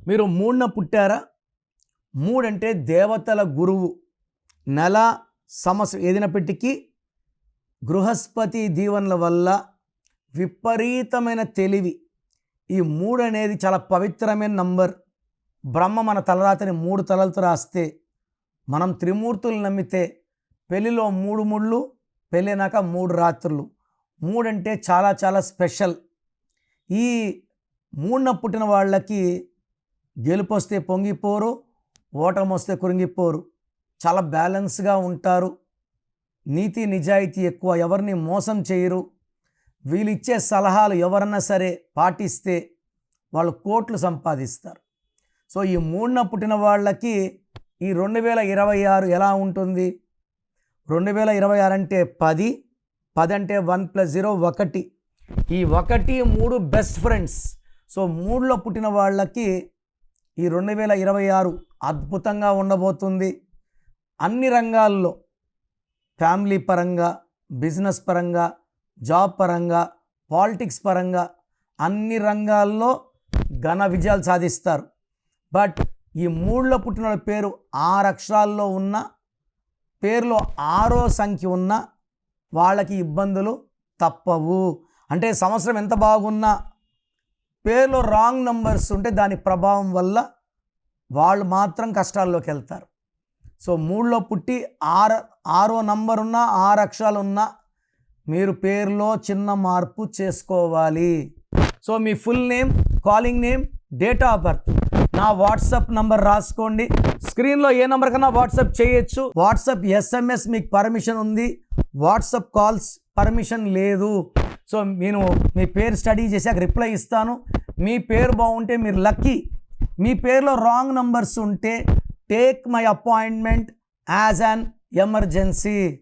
మీరు మూడున పుట్టారా? మూడంటే దేవతల గురువు. నెల సంవత్సరం ఏదైనప్పటికీ బృహస్పతి దీవెనల వల్ల విపరీతమైన తెలివి. ఈ మూడు అనేది చాలా పవిత్రమైన నంబర్. బ్రహ్మ మన తలరాతని 3 తలలతో రాస్తే, మనం త్రిమూర్తులు నమ్మితే పెళ్ళిలో 3 ముళ్ళు, పెళ్ళినాక 3 రాత్రులు. మూడంటే చాలా చాలా స్పెషల్. ఈ మూడున పుట్టిన వాళ్ళకి గెలుపు వస్తే పొంగిపోరు, ఓటమి వస్తే కురింగిపోరు. చాలా బ్యాలెన్స్గా ఉంటారు. నీతి నిజాయితీ ఎక్కువ, ఎవరిని మోసం చేయరు. వీళ్ళు ఇచ్చే సలహాలు ఎవరన్నా సరే పాటిస్తే వాళ్ళు కోట్లు సంపాదిస్తారు. సో ఈ మూడున పుట్టిన వాళ్ళకి ఈ 2026 ఎలా ఉంటుంది? 2026 అంటే 10 అంటే 1 + 0 1. ఈ 1, 3 బెస్ట్ ఫ్రెండ్స్. సో మూడులో పుట్టిన వాళ్ళకి ఈ 2026 అద్భుతంగా ఉండబోతుంది. అన్ని రంగాల్లో, ఫ్యామిలీ పరంగా, బిజినెస్ పరంగా, జాబ్ పరంగా, పాలిటిక్స్ పరంగా అన్ని రంగాల్లో ఘన విజయాలు సాధిస్తారు. బట్ ఈ మూడులో పుట్టిన వాళ్ళ పేరు 6 అక్షరాల్లో ఉన్న, పేరులో 6వ సంఖ్య ఉన్న వాళ్ళకి ఇబ్బందులు తప్పవు. అంటే సంవత్సరం ఎంత బాగున్నా పేరులో రాంగ్ నంబర్స్ ఉంటే దాని ప్రభావం వల్ల వాళ్ళు మాత్రం కష్టాల్లోకి వెళ్తారు. సో మూడులో పుట్టి 6వ నంబర్ ఉన్న, 6 అక్షరాలు ఉన్న మీరు పేరులో చిన్న మార్పు చేసుకోవాలి. So me full name, calling name, date of birth, నా వాట్సాప్ నంబర్ రాసుకోండి. స్క్రీన్లో ఏ నెంబర్ కన్నా వాట్సాప్ చేయొచ్చు. వాట్సాప్ SMS మీకు పర్మిషన్ ఉంది, వాట్సాప్ కాల్స్ పర్మిషన్ లేదు. సో నేను మీ పేరు స్టడీ చేశాక రిప్లై ఇస్తాను. మీ పేరు బాగుంటే మీరు లక్కీ. మీ పేరులో రాంగ్ నంబర్స్ ఉంటే take my appointment as an emergency.